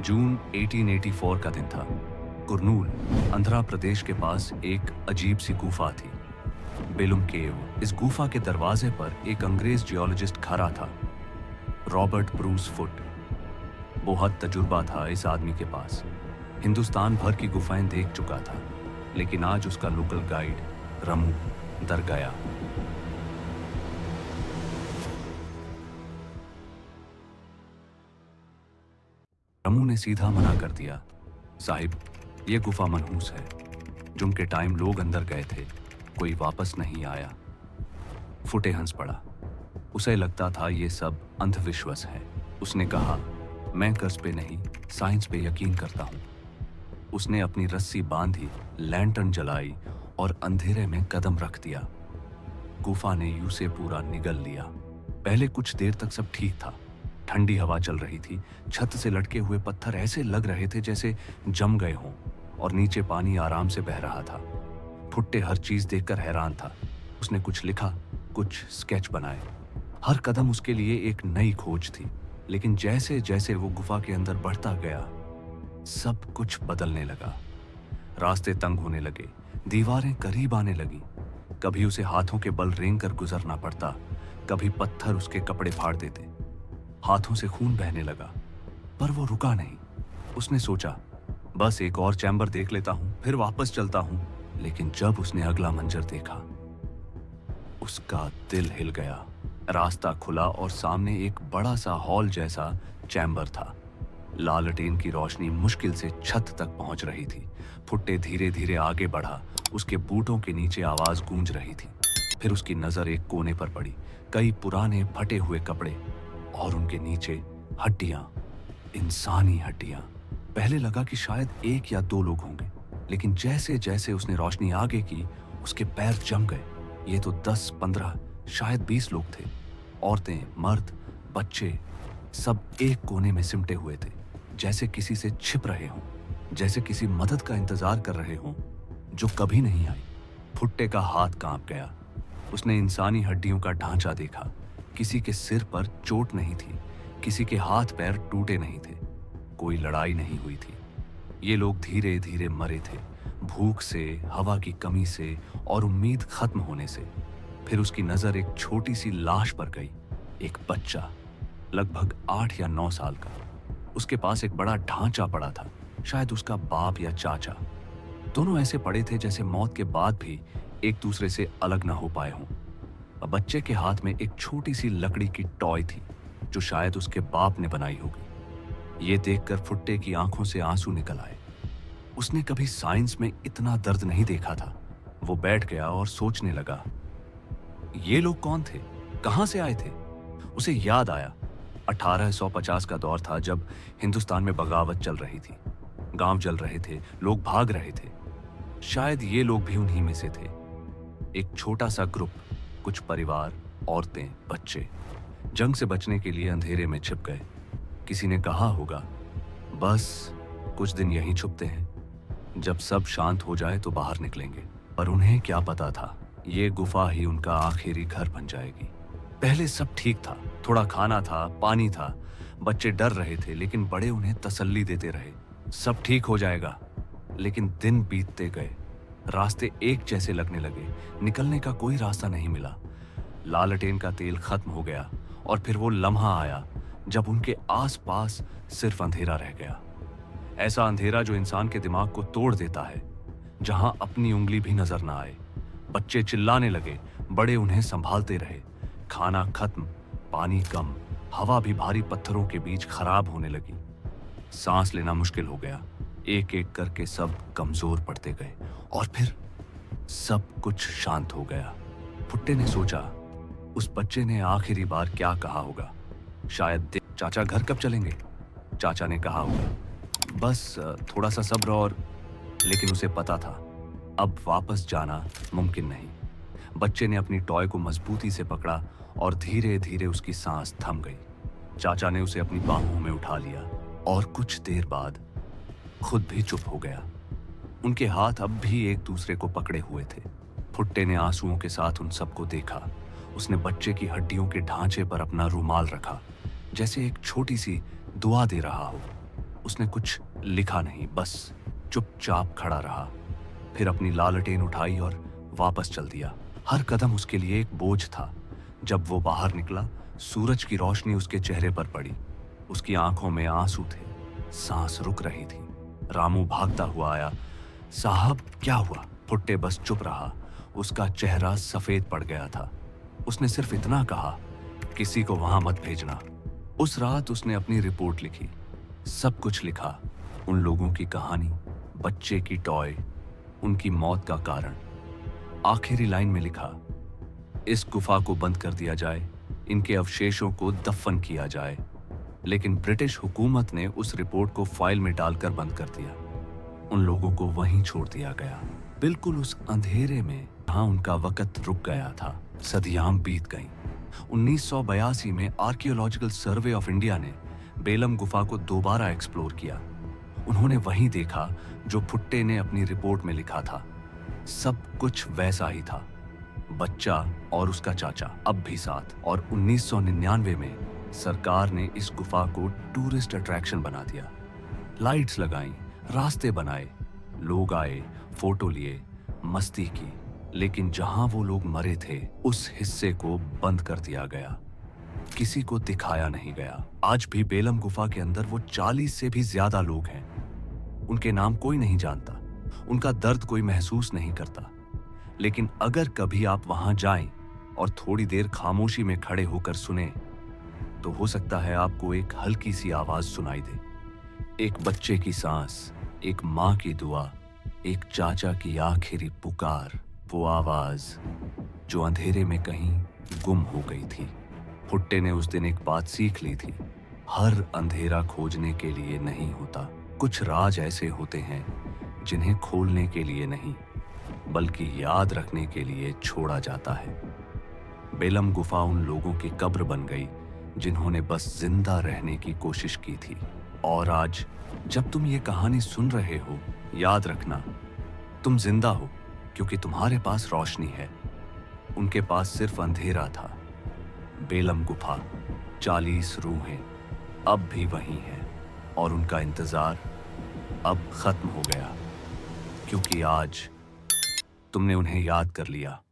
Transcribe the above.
जून 1884 का दिन था। कुरनूल, आंध्र प्रदेश के पास एक अजीब सी गुफा थी, बेलुम केव। इस गुफा के दरवाजे पर एक अंग्रेज जियोलॉजिस्ट खड़ा था, रॉबर्ट ब्रूस फुट। बहुत तजुर्बा था इस आदमी के पास। हिंदुस्तान भर की गुफाएं देख चुका था, लेकिन आज उसका लोकल गाइड रमू डर गया। रमू ने सीधा मना कर दिया, साहिब, ये गुफा मनहूस है। जुम के टाइम लोग अंदर गए थे, कोई वापस नहीं आया। फुटे हंस पड़ा। उसे लगता था ये सब अंधविश्वास है। उसने कहा, मैं कर्ज पे नहीं, साइंस पे यकीन करता हूं। उसने अपनी रस्सी बांधी, लैंटर्न जलाई और अंधेरे में कदम रख दिया। गुफा ने यूं से पूरा निगल लिया। पहले कुछ देर तक सब ठीक था। ठंडी हवा चल रही थी, छत से लटके हुए पत्थर ऐसे लग रहे थे जैसे जम गए हों, और नीचे पानी आराम से बह रहा था। फुट्टे हर चीज देखकर हैरान था। उसने कुछ लिखा, कुछ स्केच बनाए। हर कदम उसके लिए एक नई खोज थी। लेकिन जैसे जैसे वो गुफा के अंदर बढ़ता गया, सब कुछ बदलने लगा। रास्ते तंग होने लगे, दीवारें करीब आने लगी। कभी उसे हाथों के बल रेंग कर गुजरना पड़ता, कभी पत्थर उसके कपड़े फाड़ देते। हाथों से खून बहने लगा, पर वो रुका नहीं। उसने सोचा, बस एक और चैम्बर देख लेता हूं, फिर वापस चलता हूं। लेकिन जब उसने अगला मंजर देखा, उसका दिल हिल गया। रास्ता खुला और सामने एक बड़ा सा हॉल जैसा चैम्बर था। लालटेन की रोशनी मुश्किल से छत तक पहुंच रही थी। फुट्टे धीरे धीरे आगे बढ़ा। उसके बूटों के नीचे आवाज गूंज रही थी। फिर उसकी नजर एक कोने पर पड़ी। कई पुराने फटे हुए कपड़े और उनके नीचे हड्डियां, इंसानी हड्डियां। पहले लगा कि शायद एक या दो लोग होंगे, लेकिन जैसे जैसे उसने रोशनी आगे की, उसके पैर जम गए। ये तो 10, 15, शायद 20 लोग थे। औरतें, मर्द, बच्चे, सब एक कोने में सिमटे हुए थे, जैसे किसी से छिप रहे हों, जैसे किसी मदद का इंतजार कर रहे हों जो कभी नहीं आई। फुट्टे का हाथ कांप गया। उसने इंसानी हड्डियों का ढांचा देखा। किसी के सिर पर चोट नहीं थी, किसी के हाथ पैर टूटे नहीं थे, कोई लड़ाई नहीं हुई थी। ये लोग धीरे धीरे मरे थे, भूख से, हवा की कमी से और उम्मीद खत्म होने से। फिर उसकी नजर एक छोटी सी लाश पर गई। एक बच्चा, लगभग 8 या 9 साल का। उसके पास एक बड़ा ढांचा पड़ा था, शायद उसका बाप या चाचा। दोनों ऐसे पड़े थे जैसे मौत के बाद भी एक दूसरे से अलग ना हो पाए हों। बच्चे के हाथ में एक छोटी सी लकड़ी की टॉय थी, जो शायद उसके बाप ने बनाई होगी। ये देखकर फुट्टे की आंखों से आंसू निकल आए। उसने कभी साइंस में इतना दर्द नहीं देखा था। वो बैठ गया और सोचने लगा, ये लोग कौन थे, कहां से आए थे? उसे याद आया, 1850 का दौर था जब हिंदुस्तान में बगावत चल रही थी। गांव जल रहे थे, लोग भाग रहे थे। शायद ये लोग भी उन्हीं में से थे। एक छोटा सा ग्रुप, कुछ परिवार, औरतें, बच्चे, जंग से बचने के लिए अंधेरे में छिप गए। किसी ने कहा होगा, बस कुछ दिन यहीं छुपते हैं, जब सब शांत हो जाए तो बाहर निकलेंगे। पर उन्हें क्या पता था, ये गुफा ही उनका आखिरी घर बन जाएगी। पहले सब ठीक था, थोड़ा खाना था, पानी था, बच्चे डर रहे थे, लेकिन बड़े उन्हें तसल्ली देते रहे, सब ठीक हो जाएगा। लेकिन दिन बीतते गए, रास्ते एक जैसे लगने लगे, निकलने का कोई रास्ता नहीं मिला। लालटेन का तेल खत्म हो गया और फिर वो लम्हा आया जब उनके आसपास सिर्फ अंधेरा रह गया। ऐसा अंधेरा जो इंसान के दिमाग को तोड़ देता है, जहां अपनी उंगली भी नजर ना आए। बच्चे चिल्लाने लगे, बड़े उन्हें संभालते रहे। खाना खत्म, पानी कम, हवा भी भारी पत्थरों के बीच खराब होने लगी। सांस लेना मुश्किल हो गया। एक एक करके सब कमजोर पड़ते गए और फिर सब कुछ शांत हो गया। फुट्टे ने सोचा, उस बच्चे ने आखिरी बार क्या कहा होगा? शायद, चाचा घर कब चलेंगे? चाचा ने कहा होगा, बस थोड़ा सा सब्र और। लेकिन उसे पता था, अब वापस जाना मुमकिन नहीं। बच्चे ने अपनी टॉय को मजबूती से पकड़ा और धीरे धीरे उसकी सांस थम गई। चाचा ने उसे अपनी बाहों में उठा लिया और कुछ देर बाद खुद भी चुप हो गया। उनके हाथ अब भी एक दूसरे को पकड़े हुए थे। फुट्टे ने आंसुओं के साथ उन सबको देखा। उसने बच्चे की हड्डियों के ढांचे पर अपना रुमाल रखा, जैसे एक छोटी सी दुआ दे रहा हो। उसने कुछ लिखा नहीं, बस चुपचाप खड़ा रहा। फिर अपनी लालटेन उठाई और वापस चल दिया। हर कदम उसके लिए एक बोझ था। जब वो बाहर निकला, सूरज की रोशनी उसके चेहरे पर पड़ी। उसकी आंखों में आंसू थे, सांस रुक रही थी। रामू भागता हुआ आया। साहब, क्या हुआ? भुट्टे बस चुप रहा। उसका चेहरा सफेद पड़ गया था। उसने सिर्फ इतना कहा, किसी को वहां मत भेजना। उस रात उसने अपनी रिपोर्ट लिखी, सब कुछ लिखा। उन लोगों की कहानी, बच्चे की टॉय, उनकी मौत का कारण। आखिरी लाइन में लिखा, इस गुफा को बंद कर दिया जाए, इनके अवशेषों को दफन किया जाए। लेकिन ब्रिटिश हुकूमत ने उस रिपोर्ट को फाइल में डालकर बंद कर दिया। उन लोगों को वहीं छोड़ दिया गया, बिल्कुल उस अंधेरे में जहां उनका वक्त रुक गया था। सदियां बीत गईं। 1982 में आर्कियोलॉजिकल सर्वे ऑफ इंडिया ने बेलम गुफा को दोबारा एक्सप्लोर किया। उन्होंने वहीं देखा जो भुट्टे ने अपनी रिपोर्ट में लिखा था। सब कुछ वैसा ही था। बच्चा और उसका चाचा अब भी साथ। और 1999 में सरकार ने इस गुफा को टूरिस्ट अट्रैक्शन बना दिया। लाइट्स लगाई, रास्ते बनाए, लोग आए, फोटो लिए, मस्ती की। लेकिन जहां वो लोग मरे थे, उस हिस्से को बंद कर दिया गया। किसी को दिखाया नहीं गया। आज भी बेलम गुफा के अंदर वो 40 से भी ज्यादा लोग हैं। उनके नाम कोई नहीं जानता, उनका दर्द कोई महसूस नहीं करता। लेकिन अगर कभी आप वहां जाएं और थोड़ी देर खामोशी में खड़े होकर सुने, तो हो सकता है आपको एक हल्की सी आवाज सुनाई दे। एक बच्चे की सांस, एक माँ की दुआ, एक चाचा की आखिरी पुकार। वो आवाज जो अंधेरे में कहीं गुम हो गई थी। भुट्टे ने उस दिन एक बात सीख ली थी, हर अंधेरा खोजने के लिए नहीं होता। कुछ राज ऐसे होते हैं जिन्हें खोलने के लिए नहीं, बल्कि याद रखने के लिए छोड़ा जाता है। बेलम गुफा उन लोगों की कब्र बन गई जिन्होंने बस जिंदा रहने की कोशिश की थी। और आज जब तुम ये कहानी सुन रहे हो, याद रखना, तुम जिंदा हो क्योंकि तुम्हारे पास रोशनी है। उनके पास सिर्फ अंधेरा था। बेलम गुफा, 40 रूहें अब भी वहीं हैं और उनका इंतजार अब खत्म हो गया, क्योंकि आज तुमने उन्हें याद कर लिया।